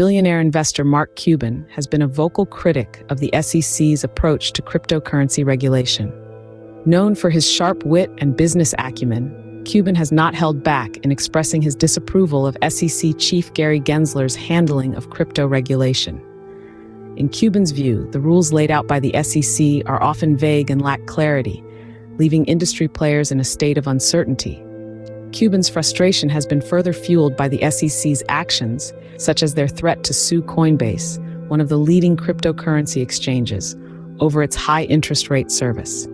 billionaire investor Mark Cuban has been a vocal critic of the SEC's approach to cryptocurrency regulation. Known for his sharp wit and business acumen, Cuban has not held back in expressing his disapproval of SEC Chief Gary Gensler's handling of crypto regulation. In Cuban's view, the rules laid out by the SEC are often vague and lack clarity, leaving industry players in a state of uncertainty. Cuban's frustration has been further fueled by the SEC's actions, such as their threat to sue Coinbase, one of the leading cryptocurrency exchanges, over its high interest rate service.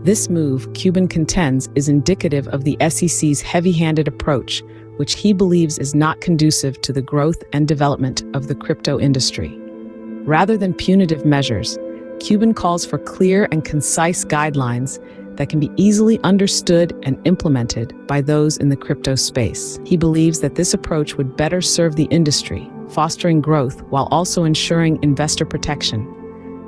This move, Cuban contends, is indicative of the SEC's heavy-handed approach, which he believes is not conducive to the growth and development of the crypto industry. Rather than punitive measures, Cuban calls for clear and concise guidelines that can be easily understood and implemented by those in the crypto space. He believes that this approach would better serve the industry, fostering growth while also ensuring investor protection.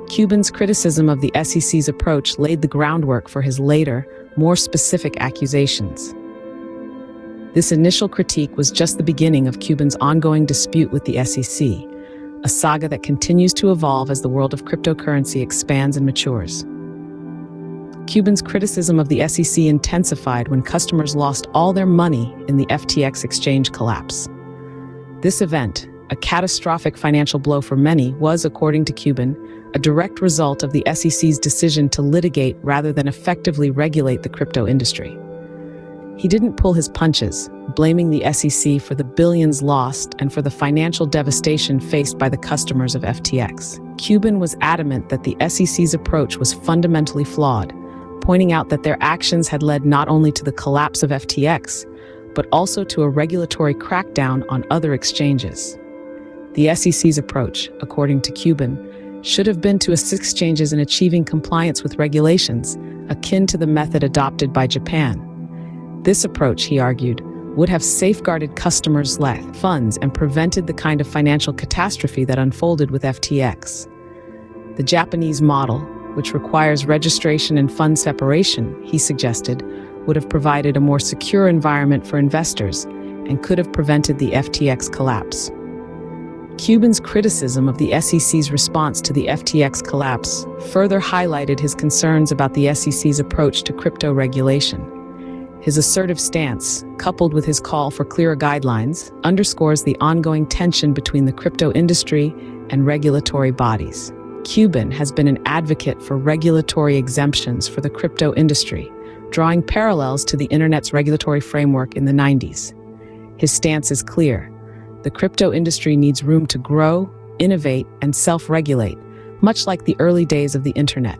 Cuban's criticism of the SEC's approach laid the groundwork for his later, more specific accusations. This initial critique was just the beginning of Cuban's ongoing dispute with the SEC, a saga that continues to evolve as the world of cryptocurrency expands and matures. Cuban's criticism of the SEC intensified when customers lost all their money in the FTX exchange collapse. This event, a catastrophic financial blow for many, was, according to Cuban, a direct result of the SEC's decision to litigate rather than effectively regulate the crypto industry. He didn't pull his punches, blaming the SEC for the billions lost and for the financial devastation faced by the customers of FTX. Cuban was adamant that the SEC's approach was fundamentally flawed, pointing out that their actions had led not only to the collapse of FTX, but also to a regulatory crackdown on other exchanges. The SEC's approach, according to Cuban, should have been to assist exchanges in achieving compliance with regulations, akin to the method adopted by Japan. This approach, he argued, would have safeguarded customers' funds and prevented the kind of financial catastrophe that unfolded with FTX. The Japanese model, which requires registration and fund separation, he suggested, would have provided a more secure environment for investors and could have prevented the FTX collapse. Cuban's criticism of the SEC's response to the FTX collapse further highlighted his concerns about the SEC's approach to crypto regulation. His assertive stance, coupled with his call for clearer guidelines, underscores the ongoing tension between the crypto industry and regulatory bodies. Cuban has been an advocate for regulatory exemptions for the crypto industry, drawing parallels to the internet's regulatory framework in the 90s. His stance is clear. The crypto industry needs room to grow, innovate, and self-regulate, much like the early days of the internet.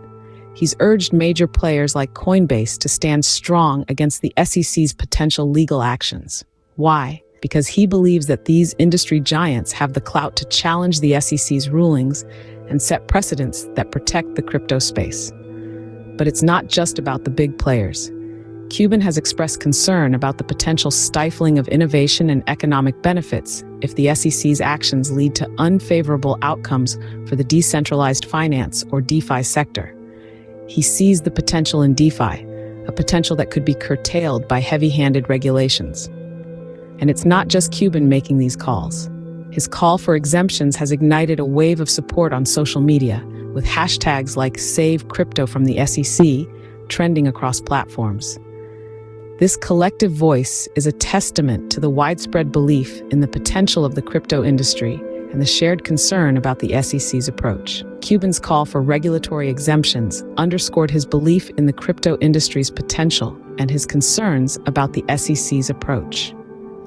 He's urged major players like Coinbase to stand strong against the SEC's potential legal actions. Why? Because he believes that these industry giants have the clout to challenge the SEC's rulings and set precedents that protect the crypto space. But it's not just about the big players. Cuban has expressed concern about the potential stifling of innovation and economic benefits if the SEC's actions lead to unfavorable outcomes for the decentralized finance or DeFi sector. He sees the potential in DeFi, a potential that could be curtailed by heavy-handed regulations. And it's not just Cuban making these calls. His call for exemptions has ignited a wave of support on social media, with hashtags like Save Crypto from the SEC trending across platforms. This collective voice is a testament to the widespread belief in the potential of the crypto industry and the shared concern about the SEC's approach. Cuban's call for regulatory exemptions underscored his belief in the crypto industry's potential and his concerns about the SEC's approach.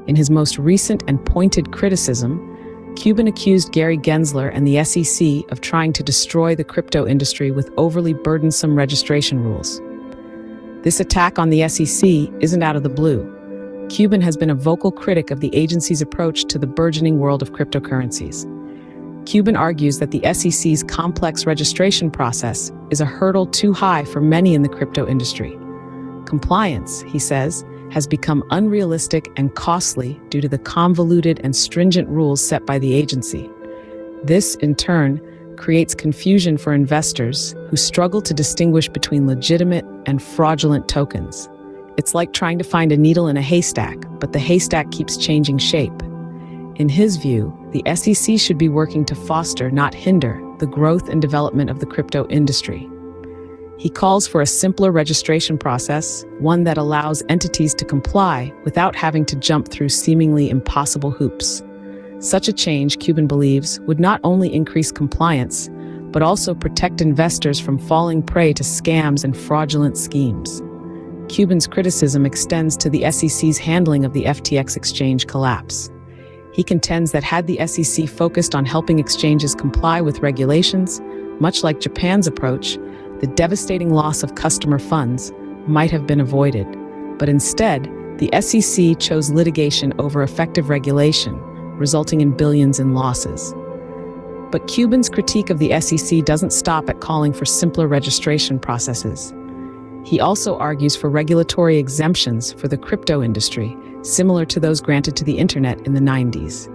In his most recent and pointed criticism, Cuban accused Gary Gensler and the SEC of trying to destroy the crypto industry with overly burdensome registration rules. This attack on the SEC isn't out of the blue. Cuban has been a vocal critic of the agency's approach to the burgeoning world of cryptocurrencies. Cuban argues that the SEC's complex registration process is a hurdle too high for many in the crypto industry. Compliance, he says, has become unrealistic and costly due to the convoluted and stringent rules set by the agency. This, in turn, creates confusion for investors who struggle to distinguish between legitimate and fraudulent tokens. It's like trying to find a needle in a haystack, but the haystack keeps changing shape. In his view, the SEC should be working to foster, not hinder, the growth and development of the crypto industry. He calls for a simpler registration process, one that allows entities to comply without having to jump through seemingly impossible hoops. Such a change, Cuban believes, would not only increase compliance, but also protect investors from falling prey to scams and fraudulent schemes. Cuban's criticism extends to the SEC's handling of the FTX exchange collapse. He contends that had the SEC focused on helping exchanges comply with regulations, much like Japan's approach, the devastating loss of customer funds might have been avoided. But instead, the SEC chose litigation over effective regulation, resulting in billions in losses. But Cuban's critique of the SEC doesn't stop at calling for simpler registration processes. He also argues for regulatory exemptions for the crypto industry, similar to those granted to the internet in the 90s.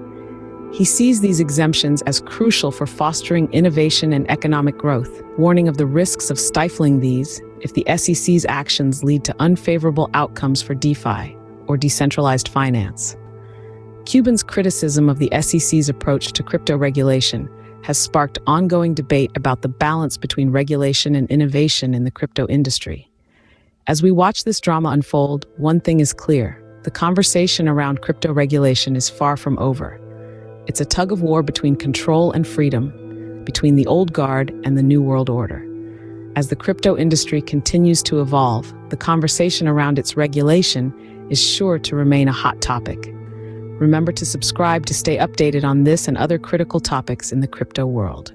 He sees these exemptions as crucial for fostering innovation and economic growth, warning of the risks of stifling these if the SEC's actions lead to unfavorable outcomes for DeFi, or decentralized finance. Cuban's criticism of the SEC's approach to crypto regulation has sparked ongoing debate about the balance between regulation and innovation in the crypto industry. As we watch this drama unfold, one thing is clear: the conversation around crypto regulation is far from over. It's a tug of war between control and freedom, between the old guard and the new world order. As the crypto industry continues to evolve, the conversation around its regulation is sure to remain a hot topic. Remember to subscribe to stay updated on this and other critical topics in the crypto world.